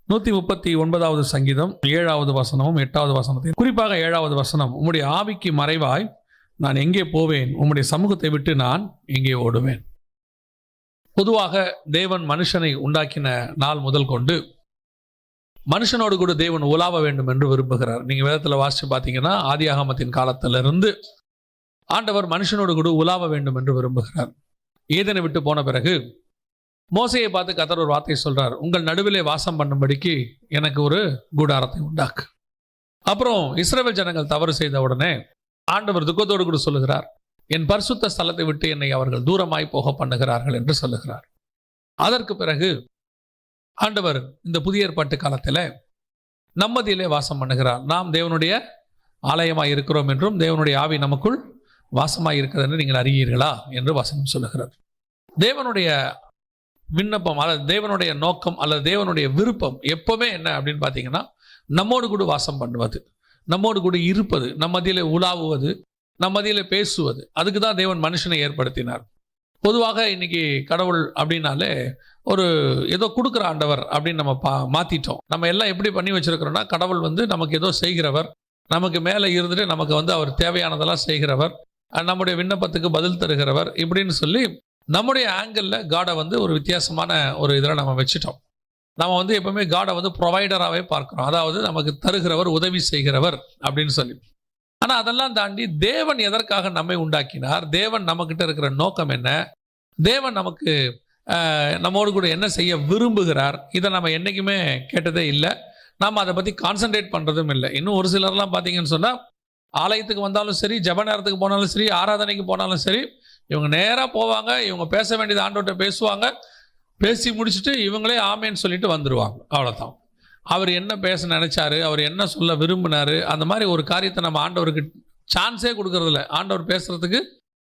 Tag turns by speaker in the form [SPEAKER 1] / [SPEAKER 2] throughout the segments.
[SPEAKER 1] 139வது சங்கீதம் 7வது வசனமும் 8வது வசனத்தையும், குறிப்பாக 7வது வசனம், உம்முடைய ஆவிக்கு மறைவாய் நான் எங்கே போவேன், உம்முடைய சமூகத்தை விட்டு நான் எங்கே ஓடுவேன். பொதுவாக தேவன் மனுஷனை உண்டாக்கின நாள் முதல் கொண்டு மனுஷனோடு கூட தேவன் உலாவ வேண்டும் என்று விரும்புகிறார். நீங்க வேதத்தில் வாசிச்சு பார்த்தீங்கன்னா ஆதியாகமத்தின் காலத்திலிருந்து ஆண்டவர் மனுஷனோடு கூட உலாவ வேண்டும் என்று விரும்புகிறார். ஏதேனை விட்டு போன பிறகு மோசையை பார்த்து கர்த்தர் ஒரு வார்த்தை சொல்றார், உங்கள் நடுவிலே வாசம் பண்ணும்படிக்கு எனக்கு ஒரு கூடாரத்தை உண்டாக்கு. அப்புறம் இஸ்ரவேல் ஜனங்கள் தவறு செய்த உடனே ஆண்டவர் துக்கத்தோடு கூட சொல்லுகிறார், என் பரிசுத்த ஸ்தலத்தை விட்டு என்னை அவர்கள் தூரமாய் போக பண்ணுகிறார்கள் என்று சொல்லுகிறார். அதற்கு பிறகு ஆண்டவர் இந்த புதிய ஏற்பாட்டு காலத்தில் நம்மதியிலே வாசம் பண்ணுகிறார். நாம் தேவனுடைய ஆலயமாய் இருக்கிறோம் என்றும் தேவனுடைய ஆவி நமக்குள் வாசமாய் இருக்கிறது என்று நீங்கள் அறியீர்களா என்று வசனம் சொல்லுகிறார். தேவனுடைய விண்ணப்பம் அல்லது தேவனுடைய நோக்கம் அல்லது தேவனுடைய விருப்பம் எப்பவுமே என்ன அப்படின்னு பார்த்தீங்கன்னா, நம்மோடு கூட வாசம் பண்ணுவது, நம்மோடு கூட இருப்பது, நம்ம மத்தியிலே உலாவுவது, நம்ம மத்தியிலே பேசுவது. அதுக்கு தான் தேவன் மனுஷனை ஏற்படுத்தினார். பொதுவாக இன்னைக்கு கடவுள் அப்படின்னாலே ஒரு ஏதோ கொடுக்குற ஆண்டவர் அப்படின்னு நம்ம மாற்றிட்டோம். நம்ம எல்லாம் எப்படி பண்ணி வச்சிருக்கிறோம்னா, கடவுள் நமக்கு ஏதோ செய்கிறவர், நமக்கு மேலே இருந்துட்டு நமக்கு அவர் தேவையானதெல்லாம் செய்கிறவர், நம்முடைய விண்ணப்பத்துக்கு பதில் தருகிறவர் இப்படின்னு சொல்லி நம்முடைய ஆங்கிளில் காடை ஒரு வித்தியாசமான ஒரு இதில் நம்ம வச்சுட்டோம். நம்ம எப்பவுமே காடை ப்ரொவைடராகவே பார்க்குறோம், அதாவது நமக்கு தருகிறவர், உதவி செய்கிறவர் அப்படின்னு சொல்லி. ஆனால் அதெல்லாம் தாண்டி தேவன் எதற்காக நம்மை உண்டாக்கினார், தேவன் நம்மக்கிட்ட இருக்கிற நோக்கம் என்ன, தேவன் நமக்கு நம்மோடு கூட என்ன செய்ய விரும்புகிறார், இதை நம்ம என்றைக்குமே கேட்டதே இல்லை. நாம் அதை பற்றி கான்சன்ட்ரேட் பண்ணுறதும் இல்லை. இன்னும் ஒரு சிலர்லாம் பார்த்தீங்கன்னு சொன்னால், ஆலயத்துக்கு வந்தாலும் சரி, ஜெப நேரத்துக்கு போனாலும் சரி, ஆராதனைக்கு போனாலும் சரி, இவங்க நேராக போவாங்க, இவங்க பேச வேண்டியது ஆண்டவர்கிட்ட பேசுவாங்க, பேசி முடிச்சுட்டு இவங்களே ஆமேன்னு சொல்லிட்டு வந்துடுவாங்க. அவ்வளோதான். அவர் என்ன பேச நினைச்சாரு, அவர் என்ன சொல்ல விரும்பினாரு, அந்த மாதிரி ஒரு காரியத்தை நம்ம ஆண்டவருக்கு சான்ஸே கொடுக்கறதில்ல, ஆண்டவர் பேசுறதுக்கு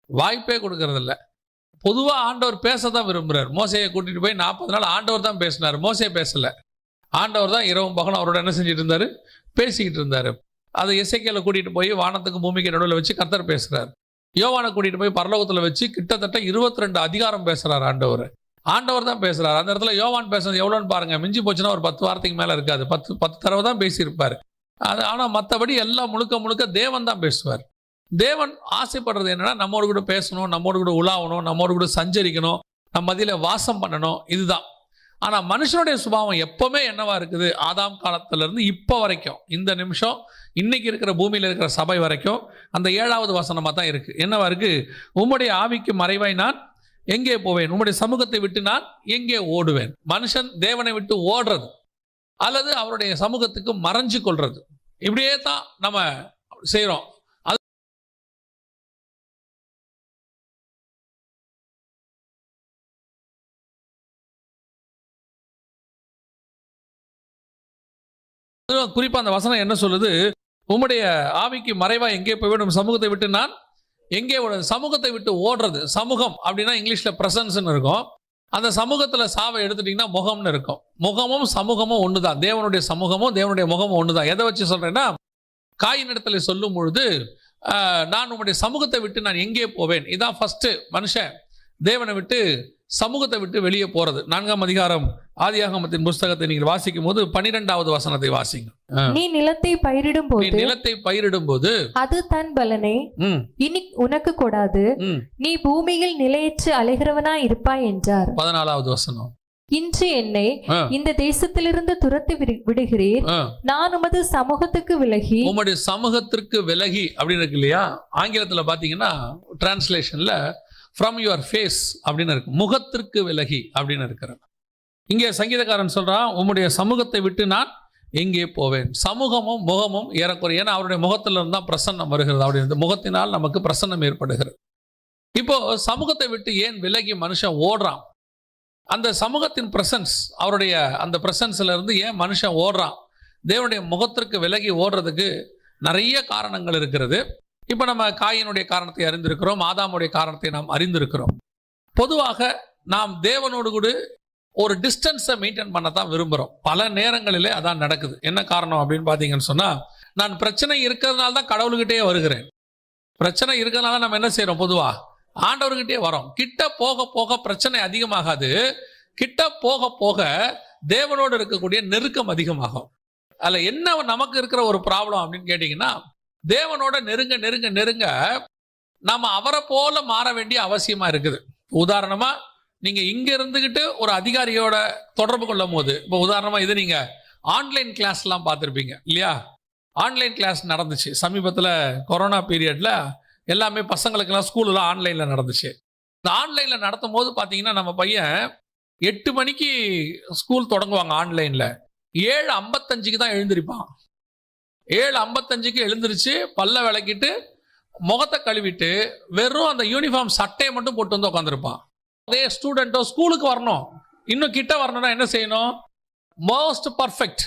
[SPEAKER 1] வாய்ப்பே கொடுக்கறதில்ல. பொதுவாக ஆண்டவர் பேச தான் விரும்புகிறார். மோசையை கூட்டிகிட்டு போய் 40 நாள் ஆண்டவர் தான் பேசினார், மோசையை பேசலை. ஆண்டவர் தான் இரவும் பகலும் அவரோட என்ன செஞ்சுட்டு இருந்தார், பேசிக்கிட்டு இருந்தார். அதை எசேக்கியேலை கூட்டிகிட்டு போய் வானத்துக்கு பூமிக்கு நடுவில் வச்சு கர்த்தர் பேசுகிறார். யோவானை கூட்டிகிட்டு போய் பரலோகத்தில் வச்சு கிட்டத்தட்ட 22 அதிகாரம் பேசுகிறார் ஆண்டவர். ஆண்டவர் தான் பேசுகிறார். அந்த இடத்துல யோவான் பேசுறது எவ்வளோன்னு பாருங்கள், மிஞ்சி போச்சுன்னா ஒரு 10 வாரத்துக்கு மேலே இருக்காது, 10 தடவை தான் பேசியிருப்பார். ஆனால் மற்றபடி எல்லாம் முழுக்க தேவன் தான் பேசுவார். தேவன் ஆசைப்படுறது என்னன்னா, நம்மோடு கூட பேசணும், நம்மோடு கூட உலாவணும், நம்மோடு கூட சஞ்சரிக்கணும், நம்ம மத்தியில் வாசம் பண்ணணும், இதுதான். ஆனால் மனுஷனுடைய சுபாவம் எப்பவுமே என்னவா இருக்குது, ஆதாம் காலத்திலிருந்து இப்போ வரைக்கும், இந்த நிமிஷம் இன்னைக்கு இருக்கிற பூமியில் இருக்கிற சபை வரைக்கும் அந்த 7வது வசனமாக தான் இருக்குது. என்னவா இருக்குது, உம்முடைய ஆவிக்கு மறைவாய் நான் எங்கே போவேன், உம்முடைய சமூகத்தை விட்டு நான் எங்கே ஓடுவேன். மனுஷன் தேவனை விட்டு ஓடுறது அல்லது அவருடைய சமூகத்துக்கு மறைஞ்சு கொள்றது, இப்படியே தான் நம்ம செய்கிறோம். குறிப்பா அந்த வசனம் என்ன சொல்லுது, உம்முடைய ஆவிக்கு மறைவா எங்கே போய் வேண்டும், சமூகத்தை விட்டு நான் எங்கே ஓடுறது. சமூகத்தை விட்டு ஓடுறது, சமூகம் அப்படின்னா இங்கிலீஷ்ல பிரசன்ஸ்ன்னு இருக்கும். அந்த சமூகத்துல சாவை எடுத்துட்டீங்கன்னா முகம்னு இருக்கும். முகமும் சமூகமும் ஒண்ணுதான், தேவனுடைய சமூகமும் தேவனுடைய முகமும் ஒண்ணுதான். எதை வச்சு சொல்றேன்னா, காயின் இடத்துல சொல்லும் பொழுது நான் உம்முடைய சமூகத்தை விட்டு நான் எங்கே போவேன், இதான் ஃபர்ஸ்ட் மனுஷன் தேவனை விட்டு சமூகத்தை விட்டு வெளியே போறது. 4ஆம் அதிகாரம் ஆதியாகமத்தின் புஸ்தகத்தை நீங்கள் வாசிக்கும் போது 12வது வசனத்தை வாசிங்க.
[SPEAKER 2] நீ நிலத்தை பயிரிடும் போது அது தன் பலனை இனி உனக்கு கொடாது, நீ பூமியில் நிலையற்று அலைகிறவனாய் இருப்பாய் என்றார்.
[SPEAKER 1] 14வது வசனம்,
[SPEAKER 2] இன்று என்னை இந்த தேசத்திலிருந்து துரத்தி விடுகிறீர், நான் உமது சமூகத்துக்கு விலகி,
[SPEAKER 1] உம்முடைய சமூகத்திற்கு விலகி அப்படின்னு இருக்கு இல்லையா. ஆங்கிலத்தில் பார்த்தீங்கன்னா டிரான்ஸ்லேஷன்ல ஃப்ரம் யுவர் ஃபேஸ் அப்படின்னு இருக்கு, முகத்திற்கு விலகி அப்படின்னு இருக்கிறார். இங்கே சங்கீதக்காரன் சொல்றான், உம்முடைய சமூகத்தை விட்டு நான் எங்கே போவேன். சமூகமும் முகமும் ஏறக்குறைய, ஏன்னா அவருடைய முகத்துல இருந்தா பிரசன்னம் வருகிறது, அவருடைய முகத்தினால் நமக்கு பிரசன்னம் ஏற்படுகிறது. இப்போ சமூகத்தை விட்டு ஏன் விலகி மனுஷன் ஓடுறான், அந்த சமூகத்தின் பிரசன்ஸ், அவருடைய அந்த பிரசன்ஸ்ல இருந்து ஏன் மனுஷன் ஓடுறான், தேவனுடைய முகத்திற்கு விலகி ஓடுறதுக்கு நிறைய காரணங்கள் இருக்கிறது. இப்போ நம்ம காயினுடைய காரணத்தை அறிந்திருக்கிறோம், ஆதாமுடைய காரணத்தை நாம் அறிந்திருக்கிறோம். பொதுவாக நாம் தேவனோடு கூட ஒரு டிஸ்டன்ஸை மெயின்டைன் பண்ண தான் விரும்புகிறோம். பல நேரங்களிலே அதான் நடக்குது. என்ன காரணம் அப்படின்னு பார்த்தீங்கன்னு சொன்னால், நான் பிரச்சனை இருக்கிறதுனால தான் கடவுள்கிட்டே வருகிறேன். பிரச்சனை இருக்கிறதுனால நம்ம என்ன செய்கிறோம், பொதுவாக ஆண்டவர்கிட்டே வரோம். கிட்ட போக போக பிரச்சனை அதிகமாகாது, கிட்ட போக போக தேவனோடு இருக்கக்கூடிய நெருக்கம் அதிகமாகும். அதுல என்ன நமக்கு இருக்கிற ஒரு ப்ராப்ளம் அப்படின்னு கேட்டீங்கன்னா, தேவனோட நெருங்க நெருங்க நெருங்க நம்ம அவரை போல மாற வேண்டிய அவசியமா இருக்குது. உதாரணமா நீங்க இங்க இருந்துகிட்டு ஒரு அதிகாரியோட தொடர்பு கொள்ளும் போது, இப்போ உதாரணமா இது நீங்க ஆன்லைன் கிளாஸ் எல்லாம் பார்த்துருப்பீங்க இல்லையா? ஆன்லைன் கிளாஸ் நடந்துச்சு சமீபத்தில், கொரோனா பீரியட்ல எல்லாமே பசங்களுக்கெல்லாம் ஸ்கூல்லாம் ஆன்லைன்ல நடந்துச்சு. இந்த ஆன்லைன்ல நடத்தும் போது பார்த்தீங்கன்னா, நம்ம பையன் 8 மணிக்கு ஸ்கூல் தொடங்குவாங்க ஆன்லைன்ல, 7:55 தான் எழுந்திருப்பான். 7:55 எழுந்திருச்சு பல்ல விளக்கிட்டு முகத்தை கழுவிட்டு வெறும் அந்த யூனிஃபார்ம் சட்டையை மட்டும் போட்டு வந்து உட்காந்துருப்பான். அதே ஸ்டூடெண்ட்டோ ஸ்கூலுக்கு வரணும், இன்னும் கிட்ட வரணும்னா என்ன செய்யணும்? மோஸ்ட் பர்ஃபெக்ட்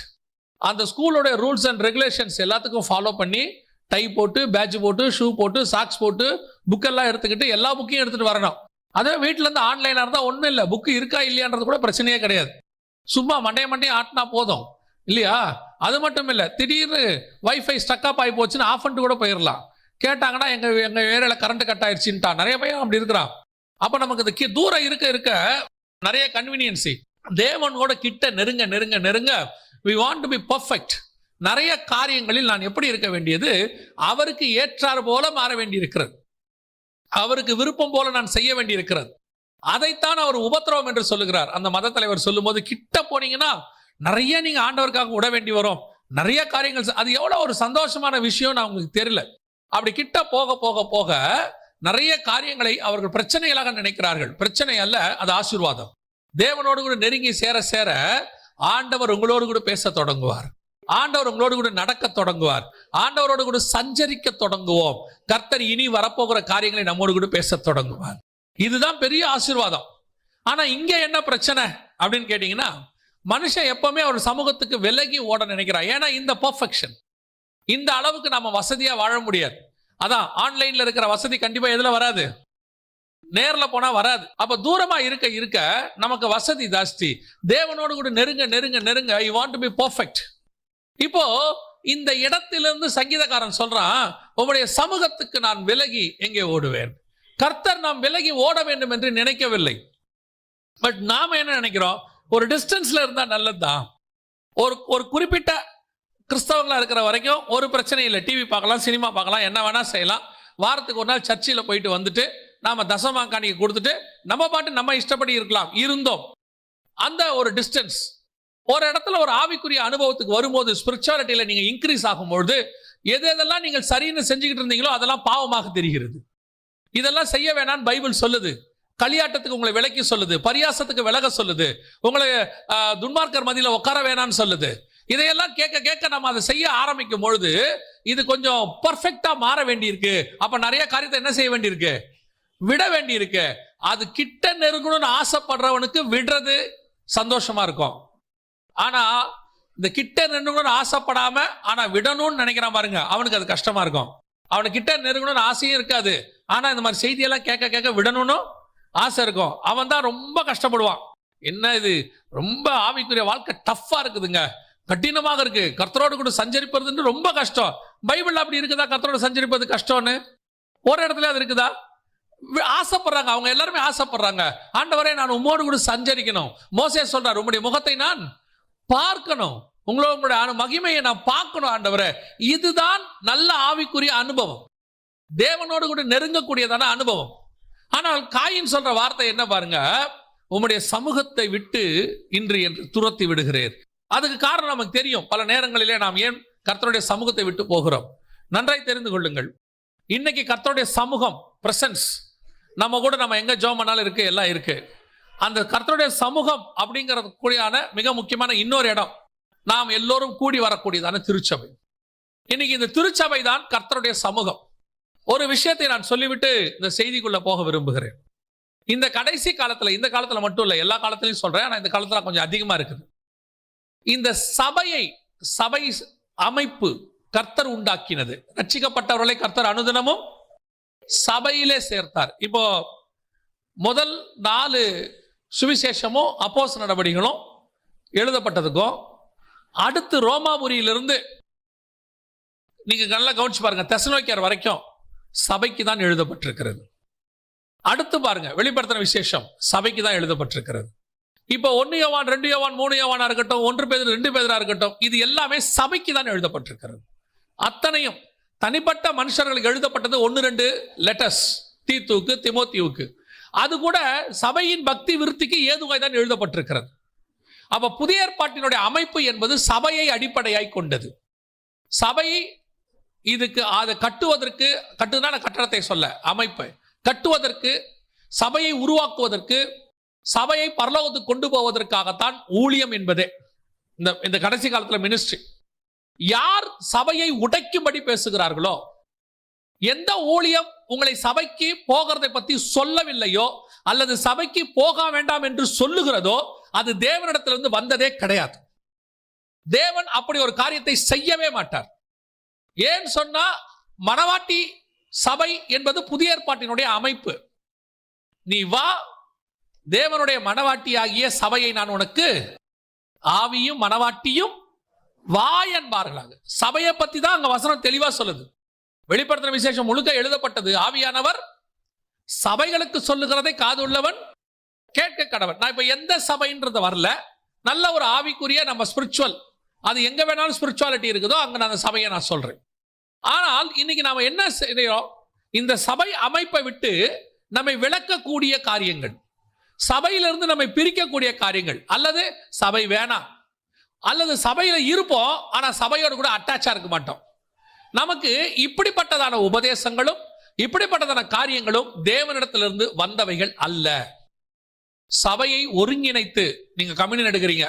[SPEAKER 1] அந்த ஸ்கூலோட ரூல்ஸ் அண்ட் ரெகுலேஷன்ஸ் எல்லாத்துக்கும் ஃபாலோ பண்ணி டை போட்டு, பேட்ச் போட்டு, ஷூ போட்டு, சாக்ஸ் போட்டு, புக்கெல்லாம் எடுத்துக்கிட்டு எல்லா புக்கையும் எடுத்துட்டு வரணும். அதே வீட்டில இருந்து ஆன்லைனா இருந்தால் ஒன்றும் இல்லை, புக்கு இருக்கா இல்லையான்றது கூட பிரச்சனையே கிடையாது. சும்மா மண்டையை ஆட்டினா போதும் இல்லையா? அது மட்டும் இல்லை, திடீர்னு வைஃபை ஸ்டக்கப் ஆகி போச்சுன்னு ஆஃப் பண்ணிட்டு கூட போயிடலாம். கேட்டாங்கன்னா எங்க ஏரியாவில் கரண்ட் கட் ஆயிடுச்சுட்டா நிறைய பையன் அப்படி இருக்கிறான். அப்போ நமக்கு இது தூரம் இருக்க இருக்க நிறைய கன்வீனியன்சி. தேவனோட கிட்ட நெருங்க நெருங்க நெருங்க we want to be perfect. நிறைய காரியங்களில் நான் எப்படி இருக்க வேண்டியது? அவருக்கு ஏற்றாறு போல மாற வேண்டி இருக்கிறது. அவருக்கு விருப்பம் போல நான் செய்ய வேண்டி இருக்கிறது. அதைத்தான் அவர் உபத்திரவம் என்று சொல்லுகிறார். அந்த மத தலைவர் சொல்லும் போது, கிட்ட போனீங்கன்னா நிறைய நீங்க ஆண்டவருக்காக விட வேண்டி வரும், நிறைய காரியங்கள். அது எவ்வளவு ஒரு சந்தோஷமான விஷயம் உங்களுக்கு தெரியல. அப்படி கிட்ட போக போக போக நிறைய காரியங்களை அவர்கள் பிரச்சனைகளாக நினைக்கிறார்கள். பிரச்சனை அல்ல, அது ஆசீர்வாதம். தேவனோடு கூட நெருங்கி சேர சேர ஆண்டவர் உங்களோடு கூட பேச தொடங்குவார். ஆண்டவர் உங்களோடு கூட நடக்க தொடங்குவார். ஆண்டவரோடு கூட சஞ்சரிக்க தொடங்குவோம். கர்த்தர் இனி வரப்போகிற காரியங்களை நம்மோடு கூட பேச தொடங்குவார். இதுதான் பெரிய ஆசீர்வாதம். ஆனா இங்க என்ன பிரச்சனை அப்படின்னு கேட்டீங்கன்னா, மனுஷன் எப்பவுமே அவர் சமூகத்துக்கு விலகி ஓட நினைக்கிறான். ஏன்னா இந்த பெர்ஃபெக்ஷன், இந்த அளவுக்கு நம்ம வசதியா வாழ முடியாது. அதான் ஆன்லைன்ல இருக்கிற வசதி கண்டிப்பா எதுல வராது? நேர்ல போனா வராது. அப்ப தூரமா இருக்க இருக்க நமக்கு வசதி ஜாஸ்தி. தேவனோடு கூட நெருங்க நெருங்க நெருங்க you want to be perfect. இப்போ இந்த இடத்திலிருந்து சங்கீதக்காரன் சொல்றான், உம்முடைய சமூகத்துக்கு நான் விலகி எங்கே ஓடுவேன்? கர்த்தர் நாம் விலகி ஓட வேண்டும் என்று நினைக்கவில்லை. பட் நாம என்ன நினைக்கிறோம்? ஒரு டிஸ்டன்ஸ்ல இருந்தா நல்லதுதான். ஒரு குறிப்பிட்ட கிறிஸ்தவங்களா இருக்கிற வரைக்கும் ஒரு பிரச்சனை இல்லை. டிவி பார்க்கலாம், சினிமா பார்க்கலாம், என்ன வேணா செய்யலாம். வாரத்துக்கு ஒரு நாள் சர்ச்சில் போயிட்டு வந்துட்டு நாம தசமா காணிக்கை கொடுத்துட்டு நம்ம பாட்டு நம்ம இஷ்டப்படி இருக்கலாம். இருந்தோம் அந்த ஒரு டிஸ்டன்ஸ். ஒரு இடத்துல ஒரு ஆவிக்குரிய அனுபவத்துக்கு வரும்போது, ஸ்பிரிச்சுவாலிட்டியில நீங்க இன்க்ரீஸ் ஆகும்பொழுது, எதெல்லாம் நீங்கள் சரின்னு செஞ்சுக்கிட்டு இருந்தீங்களோ அதெல்லாம் பாவமாக தெரிகிறது. இதெல்லாம் செய்ய வேணான்னு பைபிள் சொல்லுது. களியாட்டத்துக்கு உங்களை விலக்கி சொல்லுது, பரியாசத்துக்கு விலக சொல்லுது, உங்களை துன்மார்க்கர் மத்தியில உட்கார வேணான்னு சொல்லுது. இதையெல்லாம் கேட்க கேட்க நம்ம அதை செய்ய ஆரம்பிக்கும் பொழுது இது கொஞ்சம் பர்ஃபெக்டா மாற வேண்டியிருக்கு. அப்ப நிறைய காரியத்தை என்ன செய்ய வேண்டியிருக்கு? விட வேண்டியிருக்கு. அது கிட்ட நெருங்கணும்னு ஆசைப்படுறவனுக்கு விடுறது சந்தோஷமா இருக்கும். ஆனா இந்த கிட்ட நெருங்கணும்னு ஆசைப்படாம ஆனா விடணும்னு நினைக்கிறான் பாருங்க, அவனுக்கு அது கஷ்டமா இருக்கும். அவனுக்கு கிட்ட நெருங்கணும்னு ஆசையும் இருக்காது, ஆனா இந்த மாதிரி செய்தியெல்லாம் கேட்க கேட்க விடணும்னு ஆசை இருக்கும். அவன் தான் ரொம்ப கஷ்டப்படுவான். என்ன இது ரொம்ப ஆவிக்குரிய வாழ்க்கை டஃப்பா இருக்குதுங்க, கடினமாக இருக்கு, கர்த்தரோடு கூட சஞ்சரிப்பது ரொம்ப கஷ்டம். பைபிள் அப்படி இருக்குதா? கர்த்தரோடு சஞ்சரிப்பது கஷ்டம்னு ஒரு இடத்துல அது இருக்குதா? ஆசைப்படுறாங்க, அவங்க எல்லாருமே ஆசைப்படுறாங்க. ஆண்டவரே நான் உம்மோடு கூட சஞ்சரிக்கணும். மோசே சொல்றார், உம்முடைய முகத்தை நான் பார்க்கணும், உங்களுடைய மகிமையை நான் பார்க்கணும் ஆண்டவரே. இதுதான் நல்ல ஆவிக்குரிய அனுபவம், தேவனோடு கூட நெருங்கக்கூடியதான அனுபவம். ஆனால் காயின் சொல்ற வார்த்தை என்ன பாருங்க, உம்முடைய சமூகத்தை விட்டு இன்று என்று துரத்தி விடுகிறேன். அதுக்கு காரணம் நமக்கு தெரியும். பல நேரங்களிலே நாம் ஏன் கர்த்தருடைய சமூகத்தை விட்டு போகிறோம் நன்றாய் தெரிந்து கொள்ளுங்கள். இன்னைக்கு கர்த்தருடைய சமூகம் பிரசன்ஸ் நம்ம கூட, நம்ம எங்க ஜெபம் பண்ணாலும் இருக்கு, எல்லாம் இருக்கு. அந்த கர்த்தருடைய சமூகம் அப்படிங்கிறது கூடியான மிக முக்கியமான இன்னொரு இடம், நாம் எல்லோரும் கூடி வரக்கூடியதான திருச்சபை. இன்னைக்கு இந்த திருச்சபை தான் கர்த்தருடைய சமூகம். ஒரு விஷயத்தை நான் சொல்லிவிட்டு இந்த செய்திக்குள்ள போக விரும்புகிறேன். இந்த கடைசி காலத்துல, இந்த காலத்துல மட்டும் இல்லை, எல்லா காலத்திலையும் சொல்றேன், ஆனா இந்த காலத்துல கொஞ்சம் அதிகமா இருக்குது. இந்த சபை அமைப்பு கர்த்தர் உண்டாக்கினது. ரட்சிக்கப்பட்டவர்களை கர்த்தர் அனுதினமும் சபையிலே சேர்த்தார். இப்போ முதல் 4 சுவிசேஷமும் அப்போஸ்தலர் நடவடிக்கைகளும் எழுதப்பட்டதுக்கும், அடுத்து ரோமாபுரியிலிருந்து நீங்க நல்லா கவனிச்சு பாருங்க, தெசலோனிக்கேயர் வரைக்கும் சபைக்கு தான் எழுதப்பட்டிருக்கிறது. அடுத்து பாருங்க வெளிப்படுத்தின விசேஷம் சபைக்கு தான் எழுதப்பட்டிருக்கிறது. இப்போ 1 யோவான் 2 யோவான் 3 யோவானா இருக்கட்டும், 1 பேதுரு 2 பேதுரா இருக்கட்டும், இது எல்லாமே சபைக்கு தான் எழுதப்பட்டிருக்கிறது. அத்தனையும் தனிப்பட்ட மனுஷர்களுக்கு எழுதப்பட்டது 1-2 லெட்டர்ஸ், தீத்துவுக்கு திமோத்தியுக்கு. அது கூட சபையின் பக்தி விருத்திக்கு ஏதுவாய் தான் எழுதப்பட்டிருக்கிறது. அப்ப புதிய ஏற்பாட்டினுடைய அமைப்பு என்பது சபையை அடிப்படையாய் கொண்டது. சபை இதுக்கு அதை கட்டுவதற்கு, கட்டுதான கட்டடத்தை சொல்ல, அமைப்பை கட்டுவதற்கு, சபையை உருவாக்குவதற்கு, சபையை பரலோகத்துக்கு கொண்டு போவதற்காகத்தான் ஊழியம் என்பதே. இந்த கடைசி காலத்துல மினிஸ்ட்ரி. யார் சபையை உடைக்கும்படி பேசுகிறார்களோ, எந்த ஊழியம் உங்களை சபைக்கு போகிறதை பத்தி சொல்லவில்லையோ அல்லது சபைக்கு போக வேண்டாம் என்று சொல்லுகிறதோ அது தேவனிடத்திலிருந்து வந்ததே கிடையாது. தேவன் அப்படி ஒரு காரியத்தை செய்யவே மாட்டார். ஏன் சொன்னா, மனவாட்டி சபை என்பது புதிய ஏற்பாட்டினுடைய அமைப்பு. நீ வா, தேவனுடைய மனவாட்டியாகிய சபையை நான் உனக்கு ஆவியும் மனவாட்டியும் வா என்பார்களாக. சபையை பத்தி தான் அங்க வசனம் தெளிவா சொல்லுது. வெளிப்படுத்தின விசேஷம் முழுக்க எழுதப்பட்டது ஆவியானவர் சபைகளுக்கு சொல்லுகிறதை காது உள்ளவன் கேட்க கடவன். நான் இப்ப எந்த சபைன்றது வரல, நல்ல ஒரு ஆவிக்குரிய நம்ம ஸ்பிரிச்சுவல், அது எங்க வேணாலும் ஸ்பிரிச்சுவாலிட்டி இருக்குதோ அங்க நான் அந்த சபையை நான் சொல்றேன். ஆனால் இன்னைக்கு நாம என்ன செய்யறோம், இந்த சபை அமைப்பை விட்டு நம்மை விளக்கக்கூடிய காரியங்கள், சபையிலிருந்து நம்மை பிரிக்கக்கூடிய காரியங்கள், அல்லது சபை வேணாம், அல்லது சபையில இருப்போம் ஆனா சபையோடு கூட அட்டாச்சா இருக்க மாட்டோம். நமக்கு இப்படிப்பட்டதான உபதேசங்களும் இப்படிப்பட்டதான காரியங்களும் தேவனிடத்திலிருந்து வந்தவைகள் அல்ல. சபையை ஒருங்கிணைத்து, நீங்க கம்யூனியன் எடுக்கிறீங்க,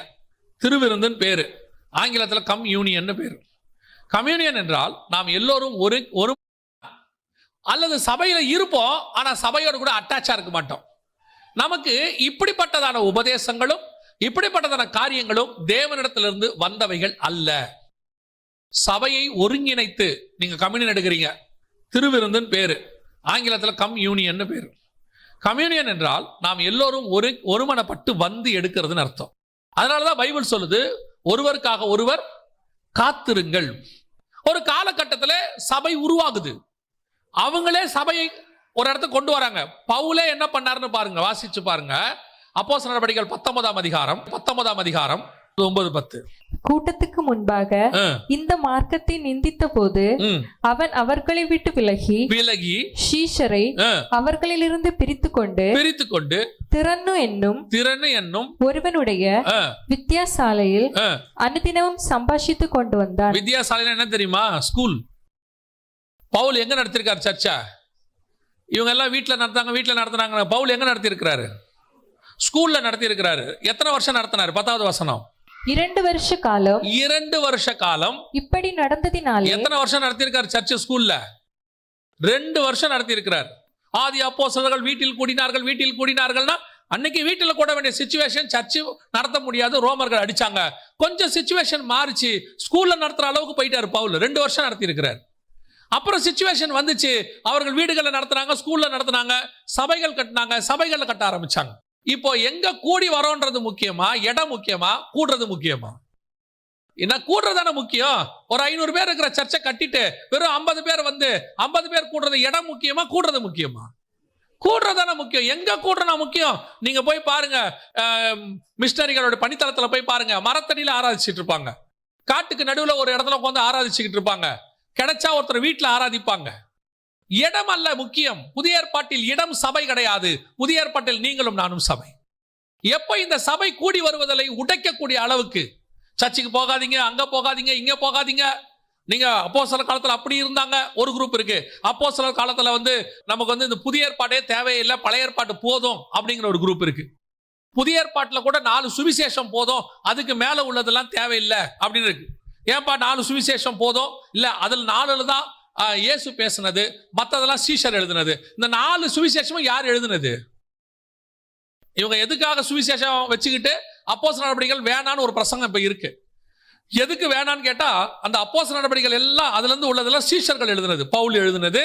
[SPEAKER 1] திருவிருந்துன்னு பேரு, ஆங்கிலத்தில் கம்யூனியன் பேரு. கம்யூனியன் என்றால் நாம் எல்லோரும் ஒரு அல்லது சபையில இருப்போம் ஆனா சபையோடு கூட அட்டாச்சா இருக்க மாட்டோம். நமக்கு இப்படிப்பட்டதான உபதேசங்களும் இப்படிப்பட்டதான காரியங்களும் தேவனிடத்திலிருந்து வந்தவைகள் அல்ல. சபையை ஒருங்கிணைத்து, நீங்க கம்யூனியன் எடுக்கிறீங்க, திருவிருந்துன்னு பேரு, ஆங்கிலத்தில் கம்யூனியன் பேரு. கம்யூனியன் என்றால் நாம் எல்லோரும் ஒருமனப்பட்டு வந்து எடுக்கிறதுன்னு அர்த்தம். அதனாலதான் பைபிள் சொல்லுது, ஒருவருக்காக ஒருவர் காத்திருங்கள். ஒரு காலகட்டத்தில் சபை உருவாகுது, அவங்களே சபையை ஒரு இடத்துக்கு கொண்டு வராங்க. பவுலே என்ன பண்ணாருன்னு பாருங்க, வாசிச்சு பாருங்க. அப்போஸ்தலர் நடபடிகள் 19ஆம் அதிகாரம் 9-10.
[SPEAKER 2] கூட்டத்துக்கு முன்பாக இந்த மார்க்கத்தை நிந்தித்த போது அவன் அவர்களை விட்டு விலகி சீஷரை அவர்களிலிருந்து பிரித்து கொண்டு திறன்னு என்னும் ஒருவனுடைய வித்தியாசாலையில் அனுதினமும் சம்பாஷித்து கொண்டு வந்தான்.
[SPEAKER 1] வித்தியாசாலை என்ன தெரியுமா? ஸ்கூல். பவுல் எங்க நடத்திருக்காரு சர்ச்சா? இவங்க எல்லாம் வீட்டில் நடத்தினாங்க. பவுல் எங்க நடத்தி இருக்கிறாரு? ஸ்கூல்ல நடத்தி இருக்கிறாரு. எத்தனை வருஷம் நடத்தினாரு? 10வது வசனம்.
[SPEAKER 2] 2 வருஷ காலம்
[SPEAKER 1] இப்படி நடந்ததினாலே. எத்தனை வருஷம் நடத்தியிருக்காரு சர்ச் ஸ்கூல்ல? 2 வருஷம் நடத்தி இருக்கிறார். ஆதி அப்போஸ்தலர்கள் வீட்டில் கூடினார்கள்னா அன்னைக்கு வீட்டில் கூட வேண்டிய சிச்சுவேஷன், சர்ச்சு நடத்த முடியாது, ரோமர்கள் அடிச்சாங்க. கொஞ்சம் சிச்சுவேஷன் மாறிச்சு, ஸ்கூல்ல நடத்துற அளவுக்கு போயிட்டாரு பவுல். 2 வருஷம் நடத்தி இருக்கிறார். அப்புறம் சிச்சுவேஷன் வந்துச்சு, அவர்கள் வீடுகளில் நடத்துனாங்க, ஸ்கூல்ல நடத்துனாங்க, சபைகள் கட்டினாங்க, சபைகளை கட்ட ஆரம்பிச்சாங்க. இப்போ எங்க கூடி வரோன்றது முக்கியமா, இடம் முக்கியமா, கூடுறது முக்கியமா? என்ன கூடுறதான முக்கியம்? ஒரு 500 பேர் இருக்கிற சர்ச்சை கட்டிட்டு வெறும் 50 பேர் வந்து 50 பேர் கூடுறது இடம் முக்கியமா, கூடுறது முக்கியமா? கூடுறதான முக்கியம். எங்க கூடுறனா முக்கியம்? நீங்க போய் பாருங்க, மிஷனரிகளோட பணித்தளத்துல போய் பாருங்க, மரத்தடியில ஆராதிச்சுட்டு இருப்பாங்க, காட்டுக்கு நடுவுல ஒரு இடத்துல உட்காந்து ஆராதிச்சுக்கிட்டு இருப்பாங்க, கிடைச்சா ஒருத்தர் வீட்டில் ஆராதிப்பாங்க. இடம் அல்ல முக்கியம். புதிய ஏற்பாட்டில் இடம் சபை கிடையாது. புதிய ஏற்பாட்டில் நீங்களும் நானும் சபை. எப்ப இந்த சபை கூடி வருவதை உடைக்கக்கூடிய அளவுக்கு, சர்ச்சுக்கு போகாதீங்க, அங்க போகாதீங்க, இங்க போகாதீங்க. நீங்க அப்போஸ்தலர் காலத்துல அப்படி இருந்தாங்க, ஒரு குரூப் இருக்கு. அப்போஸ்தலர் காலத்துல நமக்கு இந்த புதிய ஏற்பாடே தேவையில்லை, பழைய ஏற்பாடு போதும் அப்படிங்கிற ஒரு குரூப் இருக்கு. புதிய ஏற்பாட்டுல கூட 4 சுவிசேஷம் போதும், அதுக்கு மேல உள்ளதெல்லாம் தேவையில்லை அப்படின்னு இருக்கு. ஏன்பா 4 சுவிசேஷம் போதும்? இல்ல, அதில் 4 தான் இயேசு பேசினது, மற்றதெல்லாம் சீஷர் எழுதினது. இந்த 4 சுவிசேஷமும் யார் எழுதினது? இவங்க எதுக்காக சுவிசேஷம் வச்சுக்கிட்டு அப்போஸ்தலர் நடபடிகள் வேணான்னு ஒரு பிரசங்கம் இப்ப இருக்கு. எதுக்கு வேணான்னு கேட்டா, அந்த அப்போஸ்தலர் நடபடிகள் எல்லாம் அதுல இருந்து உள்ளதெல்லாம் சீஷர்கள் எழுதினது. பவுல் எழுதினது,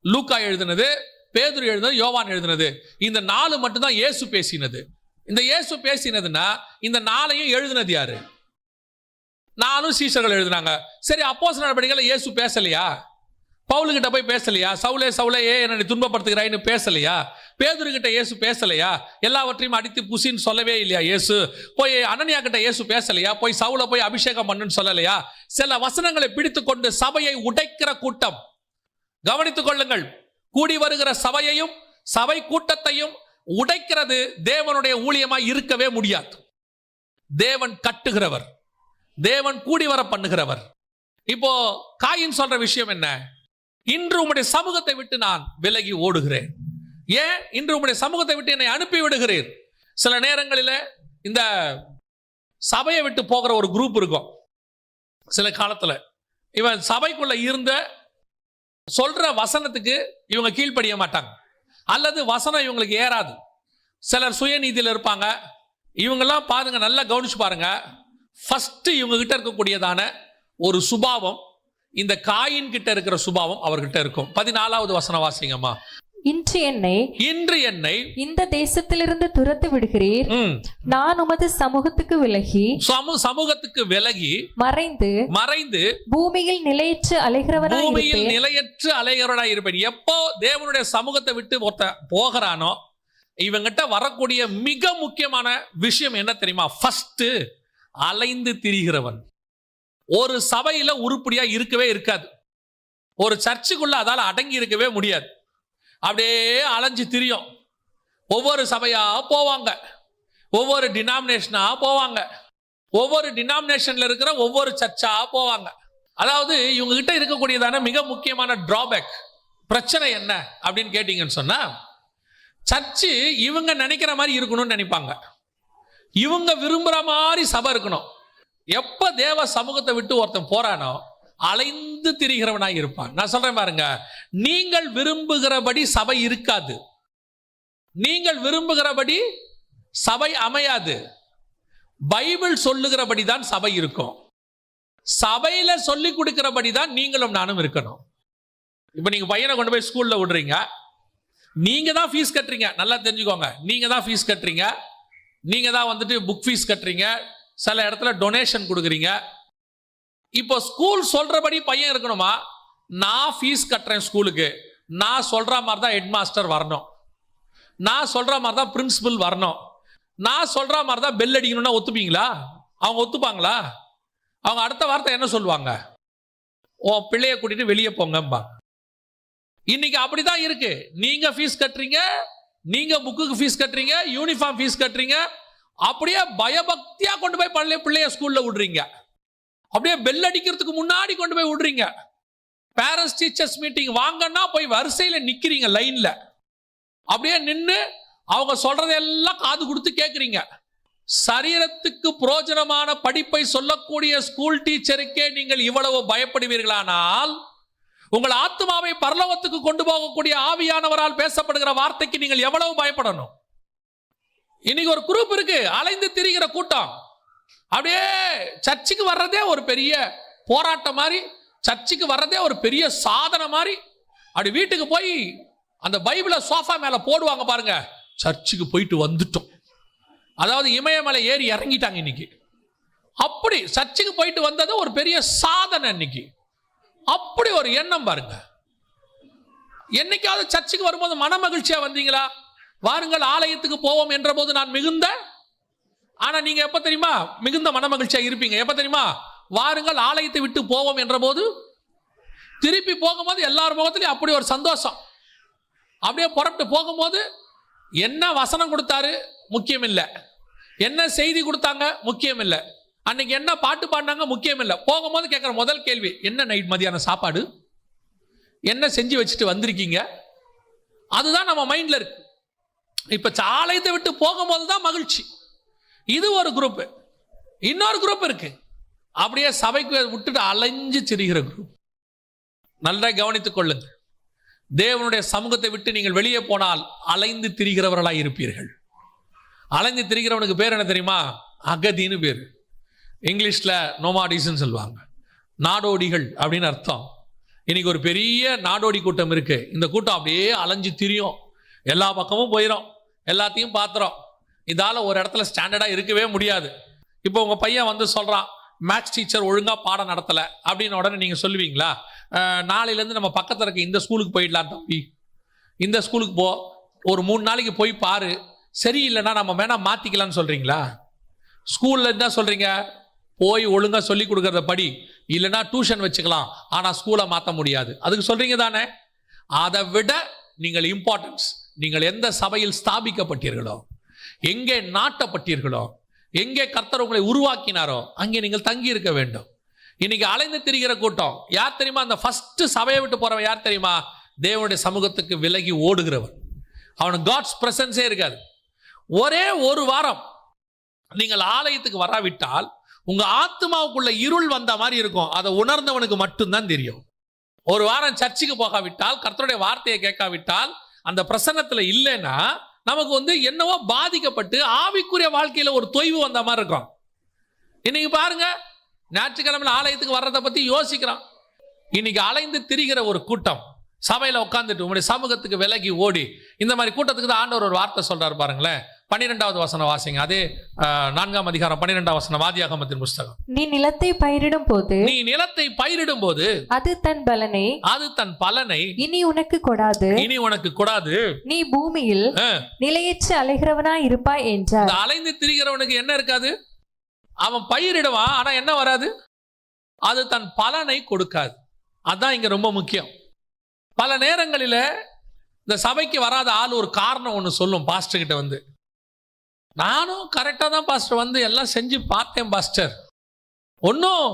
[SPEAKER 1] லூக்கா எழுதினது, பேதுரு எழுதினது, யோவான் எழுதினது. இந்த 4 மட்டும்தான் இயேசு பேசினது. இந்த இயேசு பேசினதுன்னா இந்த 4ஐயும் எழுதினது யாரு? 4 சீஷர்கள் எழுதினாங்க. சரி, அப்போஸ்தலர் நடபடிகள் இயேசு பேசலையா? பவுலுகிட்ட போய் பேசலையா? சவுலே சவுலே ஏன் என்னை துன்பப்படுத்துகிறாய்னு பேசலையா? பேதுருகிட்ட இயேசு பேசலையா? எல்லாவற்றையும் அடித்து புசின்னு சொல்லவே இல்லையா இயேசு? போய் அனனியா கிட்ட இயேசு பேசலையா? போய் சவுல போய் அபிஷேகம் பண்ணுன்னு சொல்லலையா? சில வசனங்களை பிடித்து கொண்டு சபையை உடைக்கிற கூட்டம். கவனித்துக் கொள்ளுங்கள், கூடி வருகிற சபையையும் சபை கூட்டத்தையும் உடைக்கிறது தேவனுடைய ஊழியமாய் இருக்கவே முடியாது. தேவன் கட்டுகிறவர், தேவன் கூடி வர பண்ணுகிறவர். இப்போ காயின் சொல்ற விஷயம் என்ன? இன்று உம்முடைய சமூகத்தை விட்டு நான் விலகி ஓடுகிறேன். ஏன் இன்று உம்முடைய சமூகத்தை விட்டு என்னை அனுப்பி விடுகிறேன்? சில நேரங்களில் இந்த சபையை விட்டு போகிற ஒரு குரூப் இருக்கும். சில காலத்துல இவன் சபைக்குள்ள இருந்த சொல்ற வசனத்துக்கு இவங்க கீழ்ப்படிய மாட்டாங்க, அல்லது வசனம் இவங்களுக்கு ஏறாது. சிலர் சுயநீதியில் இருப்பாங்க. இவங்கெல்லாம் பாருங்க, நல்லா கவனிச்சு பாருங்க. ஃபர்ஸ்ட் இவங்க கிட்ட இருக்கக்கூடியதான ஒரு சுபாவம், இந்த காயின் கிட்ட இருக்கிற சுபாவம் அவர்கிட்ட இருக்கும். 14வது வசனம் வாசிங்கம்மா.
[SPEAKER 2] இன்று என்னை இந்த தேசத்திலிருந்து துரத்து விடுகிறீர், நான் உமது சமூகத்துக்கு விலகி மறைந்து பூமியில் நிலையற்று அலைகிறவனாய் இருப்பேன். எப்போ தேவனுடைய சமூகத்தை விட்டு போகிறானோ இவங்கிட்ட வரக்கூடிய மிக முக்கியமான விஷயம் என்ன தெரியுமா? ஃபர்ஸ்ட் அலைந்து திரிகிறவன். ஒரு சபையில உருப்படியா இருக்கவே இருக்காது. ஒரு சர்ச்சுக்குள்ள அதால அடங்கி இருக்கவே முடியாது. அப்படியே அலைஞ்சு திரியும். ஒவ்வொரு சபையா போவாங்க, ஒவ்வொரு டினாமினேஷனா போவாங்க, ஒவ்வொரு டினாமினேஷன்ல இருக்கிற ஒவ்வொரு சர்ச்சா போவாங்க. அதாவது இவங்க கிட்ட இருக்கக்கூடியதான மிக முக்கியமான டிராபேக், பிரச்சனை என்ன அப்படின்னு கேட்டீங்கன்னு சொன்னா, சர்ச்சு இவங்க நினைக்கிற மாதிரி இருக்கணும்னு நினைப்பாங்க. இவங்க விரும்புற மாதிரி சபை இருக்கணும். எப்ப தேவ சமூகத்தை விட்டு ஒருத்தன் போறானோ அலைந்து திரிகிறவனாய் இருப்பான். நான் சொல்றேன் பாருங்க, நீங்கள் விரும்புகிறபடி சபை இருக்காது, நீங்கள் விரும்புகிறபடி சபை அமையாது. பைபிள் சொல்லுகிறபடி தான் சபை இருக்கும். சபையில சொல்லி கொடுக்கிறபடி தான் நீங்களும் நானும் இருக்கணும். இப்ப நீங்க பையனை கொண்டு போய் ஸ்கூல்ல விடுறீங்க, நீங்க தான் ஃபீஸ் கட்டுறீங்க. நல்லா தெரிஞ்சுக்கோங்க, நீங்க தான் ஃபீஸ் கட்டுறீங்க, நீங்க தான் வந்துட்டு புக் ஃபீஸ் கட்டுறீங்க, சில இடத்துல டொனேஷன் கொடுக்குறீங்க. இப்போ ஸ்கூல் சொல்றபடி பையன் இருக்கணுமா? நான் ஃபீஸ் கட்டுறேன் ஸ்கூலுக்கு, நான் சொல்ற மாதிரி தான் ஹெட் மாஸ்டர் வரணும், நான் சொல்ற மாதிரி தான் பிரின்சிபல் வரணும், நான் சொல்ற மாதிரி தான் பெல் அடிக்கணும்னா ஒத்துப்பீங்களா? அவங்க ஒத்துப்பாங்களா? அவங்க அடுத்த வார்த்தை என்ன சொல்லுவாங்க? உன் பிள்ளைய கூட்டிட்டு வெளியே போங்கம்பா. இன்னைக்கு அப்படிதான் இருக்கு. நீங்க ஃபீஸ் கட்டுறீங்க, நீங்க புக்குக்கு ஃபீஸ் கட்டுறீங்க, யூனிஃபார்ம் ஃபீஸ் கட்டுறீங்க, அப்படியே பயபக்தியா கொண்டு போய் பிள்ளைய ஸ்கூல்ல விடுறீங்க, அப்படியே பெல் அடிக்கிறதுக்கு முன்னாடி கொண்டு போய் விடுறீங்க. பேரண்ட்ஸ் டீச்சர்ஸ் மீட்டிங் வாங்கன்னா போய் வரிசையில நிக்கிறீங்க லைன்ல, அப்படியே நின்று அவங்க சொல்றதெல்லாம் காது கொடுத்து கேட்குறீங்க. சரீரத்துக்கு புரோஜனமான படிப்பை சொல்லக்கூடிய ஸ்கூல் டீச்சருக்கே நீங்கள் இவ்வளவு பயப்படுவீர்களானால், உங்கள் ஆத்மாவை பரலோகத்துக்கு கொண்டு போகக்கூடிய ஆவியானவரால் பேசப்படுகிற வார்த்தைக்கு நீங்கள் எவ்வளவு பயப்படணும்? இன்னைக்கு ஒரு குரூப் இருக்கு, அலைந்து திரிகிற கூட்டம். அப்படியே சர்ச்சுக்கு வர்றதே ஒரு பெரிய போராட்டம் மாதிரி, சர்ச்சுக்கு வர்றதே ஒரு பெரிய சாதனை மாதிரி. அப்படி வீட்டுக்கு போய் அந்த பைபிளை சோஃபா மேல போடுவாங்க பாருங்க, சர்ச்சுக்கு போயிட்டு வந்துட்டோம். அதாவது இமயமலை ஏறி இறங்கிட்டாங்க இன்னைக்கு. அப்படி சர்ச்சுக்கு போயிட்டு வந்தது ஒரு பெரிய சாதனை இன்னைக்கு. அப்படி ஒரு எண்ணம் பாருங்க. என்னைக்காவது சர்ச்சுக்கு வரும்போது மன மகிழ்ச்சியா வந்தீங்களா? வாருங்கள் ஆலயத்துக்கு போவோம் என்ற போது நான் மிகுந்த, ஆனா நீங்க எப்ப தெரியுமா மிகுந்த மன மகிழ்ச்சியா இருப்பீங்க? எப்ப தெரியுமா? வாருங்கள் ஆலயத்தை விட்டு போவோம் என்ற போது திருப்பி போகும்போது எல்லார் முகத்திலையும் அப்படி ஒரு சந்தோஷம். அப்படியே புறப்பட்டு போகும்போது என்ன வசனம் கொடுத்தாரு முக்கியம் இல்லை, என்ன செய்தி கொடுத்தாங்க முக்கியம் இல்லை, அன்னைக்கு என்ன பாட்டு பாடினாங்க முக்கியம் இல்லை. போகும்போது கேட்குற முதல் கேள்வி, என்ன நைட் மதியான சாப்பாடு, என்ன செஞ்சு வச்சுட்டு வந்திருக்கீங்க? அதுதான் நம்ம மைண்ட்ல இருக்கு. இப்ப ஆலயத்தை விட்டு போகும்போது தான் மகிழ்ச்சி. இது ஒரு குரூப். இன்னொரு குரூப் இருக்கு, அப்படியே சபைக்கு விட்டுட்டு அலைஞ்சு திரிகிற குரூப். நல்லா கவனித்துக் கொள்ளுங்க. தேவனுடைய சமூகத்தை விட்டு நீங்கள் வெளியே போனால் அலைந்து திரிகிறவர்களாய் இருப்பீர்கள். அலைந்து திரிகிறவனுக்கு பேர் என்ன தெரியுமா? அகதின்னு பேர். இங்கிலீஷ்ல நோமாடிஸ்ன்னு சொல்லுவாங்க, நாடோடிகள் அப்படின்னு அர்த்தம். இன்னைக்கு ஒரு பெரிய நாடோடி கூட்டம் இருக்கு. இந்த கூட்டம் அப்படியே அலைஞ்சு திரியும், எல்லா பக்கமும் போயிடும், எல்லாத்தையும் பார்த்துறோம். இதால ஒரு இடத்துல ஸ்டாண்டர்டா இருக்கவே முடியாது. இப்போ உங்க பையன் வந்து சொல்றான், மேத்ஸ் டீச்சர் ஒழுங்கா பாடம் நடத்தல அப்படின்னு உடனே நீங்க சொல்லுவீங்களா? நாளையிலேருந்து நம்ம பக்கத்தில் இருக்க இந்த ஸ்கூலுக்கு போயிடலாம் தம்பி, இந்த ஸ்கூலுக்கு போ, ஒரு 3 நாளைக்கு போய் பாரு, சரியில்லைன்னா நம்ம வேணா மாத்திக்கலாம்னு சொல்றீங்களா? ஸ்கூல்ல என்ன சொல்றீங்க? போய் ஒழுங்கா சொல்லி கொடுக்கறத படி, இல்லைன்னா டியூஷன் வச்சுக்கலாம், ஆனா ஸ்கூலை மாற்ற முடியாது, அதுக்கு சொல்றீங்க தானே? அதை விட நீங்கள் இம்பார்ட்டன்ஸ், நீங்கள் எந்த சபையில் ஸ்தாபிக்கப்பட்டீர்களோ, எங்கே நாட்டப்பட்டீர்களோ, எங்கே கர்த்தர் உங்களை உருவாக்கினாரோ அங்கே நீங்கள் தங்கி இருக்க வேண்டும். இன்னைக்கு அலைந்து திரிகிற கூட்டம் யார் தெரியுமா? அந்த ஃபர்ஸ்ட் சபையை விட்டு போறவன் யார் தெரியுமா? தேவனுடைய சமூகத்துக்கு விலகி ஓடுகிறவன். அவனுக்கு காட்ஸ் பிரசன்ஸே இருக்காது. ஒரே ஒரு வாரம் நீங்கள் ஆலயத்துக்கு வராவிட்டால் உங்க ஆத்மாவுக்குள்ள இருள் வந்த மாதிரி இருக்கும். அதை உணர்ந்தவனுக்கு மட்டும்தான் தெரியும். ஒரு வாரம் சர்ச்சுக்கு போகாவிட்டால், கர்த்தருடைய வார்த்தையை கேட்காவிட்டால், அந்த பிரசன்னத்துல இல்லைன்னா நமக்கு என்னவோ பாதிக்கப்பட்டு ஆவிக்குரிய வாழ்க்கையில ஒரு தொய்வு வந்த மாதிரி இருக்கும். இன்னைக்கு பாருங்க, ஞாயிற்றுக்கிழமையில ஆலயத்துக்கு வர்றதை பத்தி யோசிக்கிறான். இன்னைக்கு அலைந்து திரிகிற ஒரு கூட்டம் சபையில உட்காந்துட்டு உங்களுடைய சமூகத்துக்கு விலகி ஓடி, இந்த மாதிரி கூட்டத்துக்கு தான் ஆண்டவர் ஒரு வார்த்தை சொல்றாரு பாருங்களேன். 12வது வசனம் வாசிங்க. அதே 4ஆம் அதிகாரம் 12ஆம் வசனம், ஆதியாகமத்தின் புஸ்தகம்.
[SPEAKER 3] நீ நிலத்தை பயிரிடும் போது அது தன் பலனை இனி உனக்கு கொடாது. நீ பூமியில் நிலையற்று அலைகிறவனாய் இருப்பாய் என்றார்.
[SPEAKER 2] அலைந்து திரிகிறவனுக்கு என்ன இருக்காது? அவன் பயிரிடுவான், ஆனா என்ன வராது? அது தன் பலனை கொடுக்காது. அதான் இங்க ரொம்ப முக்கியம். பல நேரங்களில் இந்த சபைக்கு வராத ஆள் ஒரு காரணம் ஒன்று சொல்லும் பாஸ்டர் கிட்ட நானும் கரெக்டாக தான் பாஸ்டர் எல்லாம் செஞ்சு பார்த்தேன் பாஸ்டர், ஒன்றும்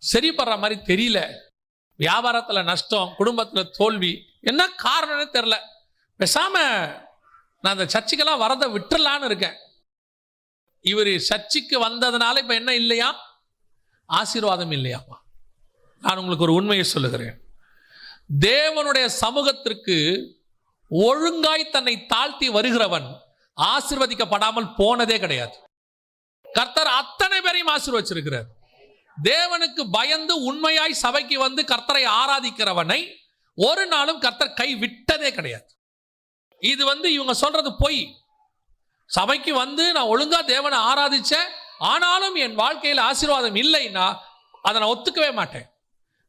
[SPEAKER 2] சரிப்படுற மாதிரி தெரியல, வியாபாரத்தில் நஷ்டம், குடும்பத்தில் தோல்வி, என்ன காரணம்னு தெரில, பேசாம நான் அந்த சர்ச்சுக்கெல்லாம் வரதை விட்டுறலான்னு இருக்கேன். இவர் சர்ச்சுக்கு வந்ததுனால இப்போ என்ன இல்லையா? ஆசீர்வாதம் இல்லையாப்பா. நான் உங்களுக்கு ஒரு உண்மையை சொல்லுகிறேன். தேவனுடைய சமூகத்திற்கு ஒழுங்காய் தன்னை தாழ்த்தி வருகிறவன் ஆசீர்வதிக்கப்படாமல் போனதே கிடையாது. கர்த்தர் அத்தனை பேரையும் ஆசீர்வதிச்சிருக்கிறார். தேவனுக்கு பயந்து உண்மையாய் சபைக்கு கர்த்தரை ஆராதிக்கிறவனை ஒரு நாளும் கர்த்தர் கை விட்டதே கிடையாது. இது இவங்க சொல்றது பொய். சபைக்கு நான் ஒழுங்கா தேவனை ஆராதிச்சேன், ஆனாலும் என் வாழ்க்கையில் ஆசீர்வாதம் இல்லைன்னா அதை நான் ஒத்துக்கவே மாட்டேன்.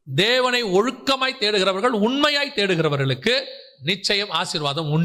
[SPEAKER 2] தேவனை ஒழுக்கமாய் தேடுகிறவர்கள், உண்மையாய் தேடுகிறவர்களுக்கு நிச்சயம் ஆசீர்வாதம் உண்டு.